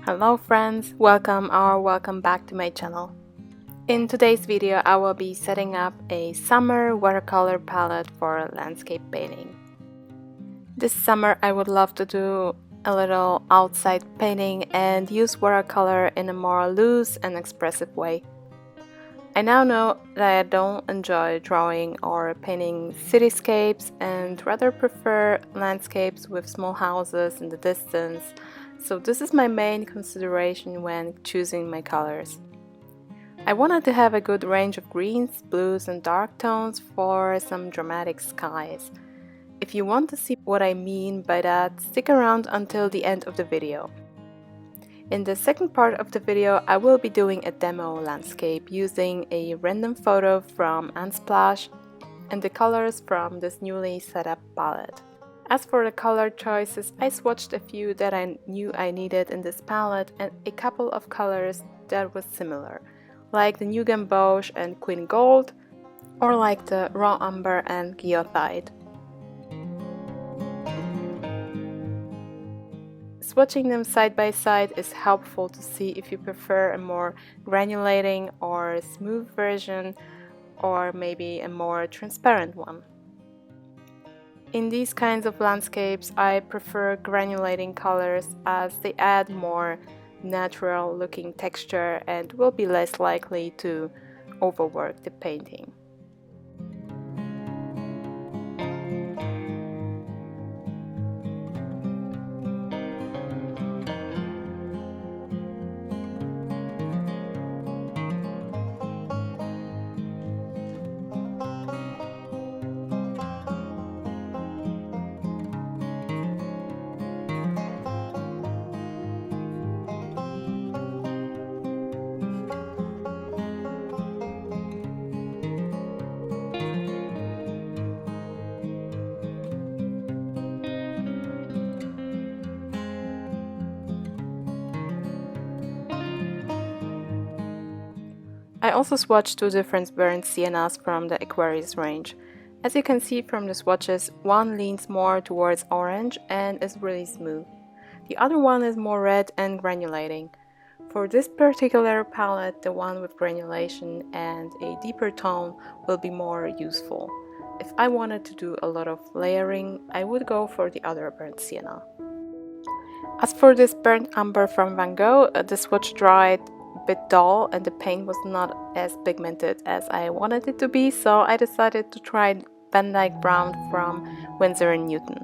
Hello friends, welcome or welcome back to my channel. In today's video I will be setting up a summer watercolor palette for landscape painting. This summer I would love to do a little outside painting and use watercolor in a more loose and expressive way. I now know that I don't enjoy drawing or painting cityscapes and rather prefer landscapes with small houses in the distance, so this is my main consideration when choosing my colors. I wanted to have a good range of greens, blues and dark tones for some dramatic skies. If you want to see what I mean by that, stick around until the end of the video. In the second part of the video, I will be doing a demo landscape using a random photo from Unsplash and the colors from this newly set up palette. As for the color choices, I swatched a few that I knew I needed in this palette and a couple of colors that was similar, like the New Gamboge and Queen Gold, or like the Raw Umber and Guillotite. Swatching them side by side is helpful to see if you prefer a more granulating or smooth version, or maybe a more transparent one. In these kinds of landscapes, I prefer granulating colors as they add more natural looking texture and will be less likely to overwork the painting. I also swatched two different burnt siennas from the Aquarius range. As you can see from the swatches, one leans more towards orange and is really smooth. The other one is more red and granulating. For this particular palette, the one with granulation and a deeper tone will be more useful. If I wanted to do a lot of layering, I would go for the other burnt sienna. As for this burnt umber from Van Gogh, the swatch dried bit dull and the paint was not as pigmented as I wanted it to be, so I decided to try Van Dyke Brown from Winsor & Newton.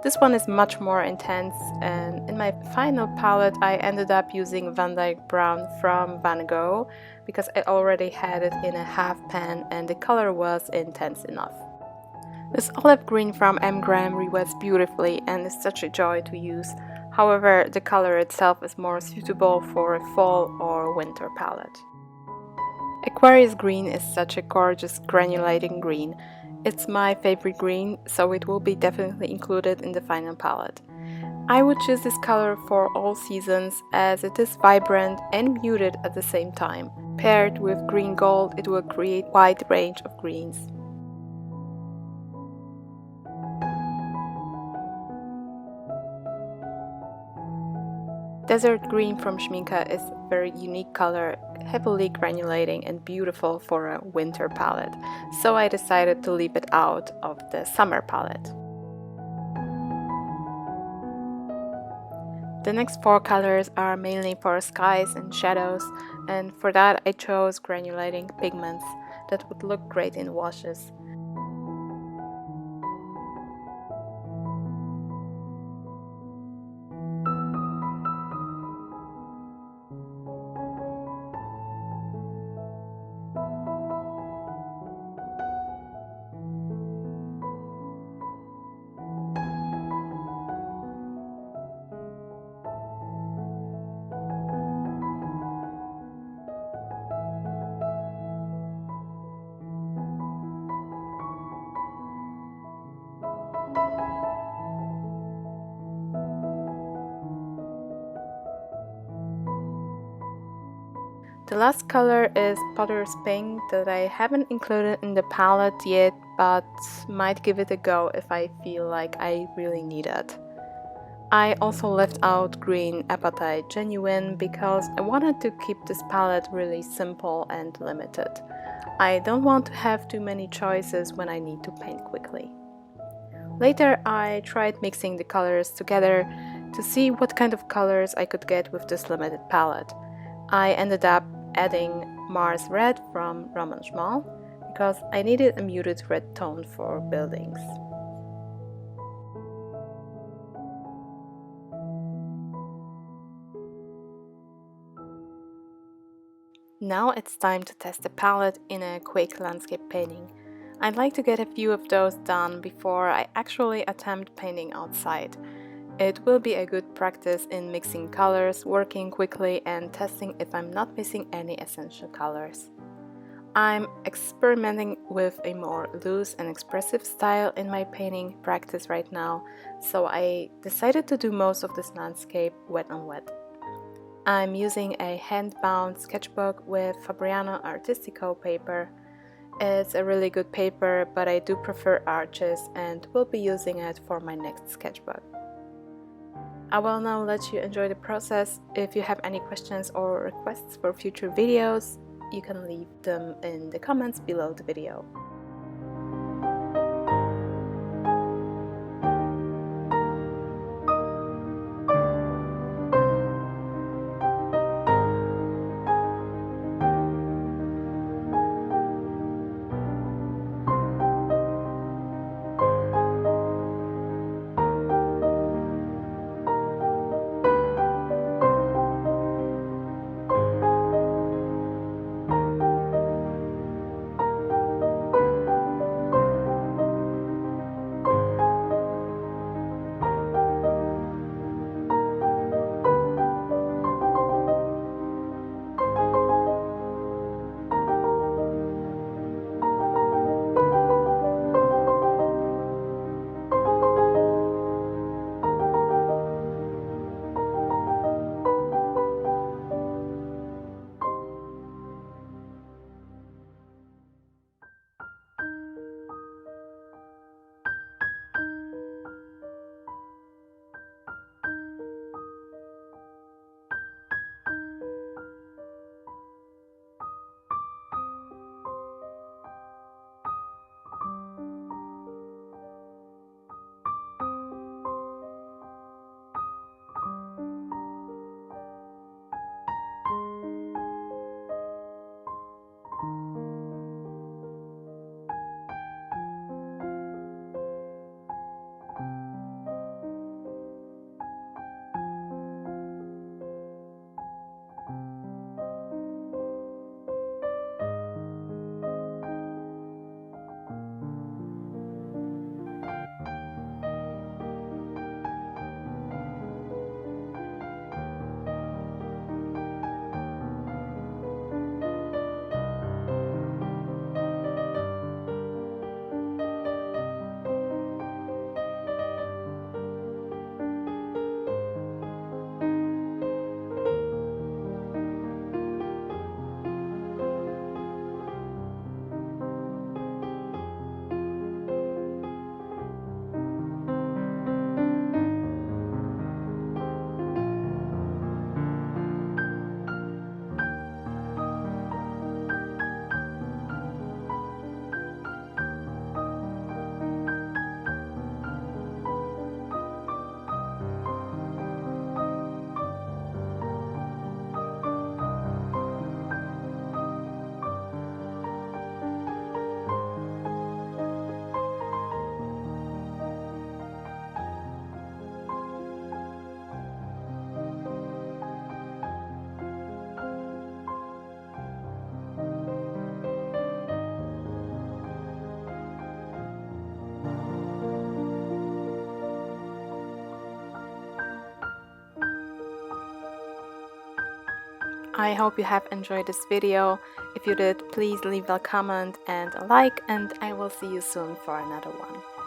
This one is much more intense, and in my final palette I ended up using Van Dyke Brown from Van Gogh because I already had it in a half pan and the color was intense enough. This olive green from M. Graham rewets beautifully and is such a joy to use. However, the color itself is more suitable for a fall or winter palette. Aquarius green is such a gorgeous granulating green. It's my favorite green, so it will be definitely included in the final palette. I would choose this color for all seasons as it is vibrant and muted at the same time. Paired with green gold, it will create a wide range of greens. Desert green from Schmincke is a very unique color, heavily granulating and beautiful for a winter palette, so I decided to leave it out of the summer palette. The next four colors are mainly for skies and shadows, and for that I chose granulating pigments that would look great in washes. The last color is Potter's Pink that I haven't included in the palette yet, but might give it a go if I feel like I really need it. I also left out Green Apatite Genuine because I wanted to keep this palette really simple and limited. I don't want to have too many choices when I need to paint quickly. Later I tried mixing the colors together to see what kind of colors I could get with this limited palette. I ended up adding Mars Red from Roman Szmal because I needed a muted red tone for buildings. Now it's time to test the palette in a quick landscape painting. I'd like to get a few of those done before I actually attempt painting outside. It will be a good practice in mixing colors, working quickly, and testing if I'm not missing any essential colors. I'm experimenting with a more loose and expressive style in my painting practice right now, so I decided to do most of this landscape wet on wet. I'm using a hand-bound sketchbook with Fabriano Artistico paper. It's a really good paper, but I do prefer Arches and will be using it for my next sketchbook. I will now let you enjoy the process. If you have any questions or requests for future videos, you can leave them in the comments below the video. I hope you have enjoyed this video. If you did, please leave a comment and a like, and I will see you soon for another one.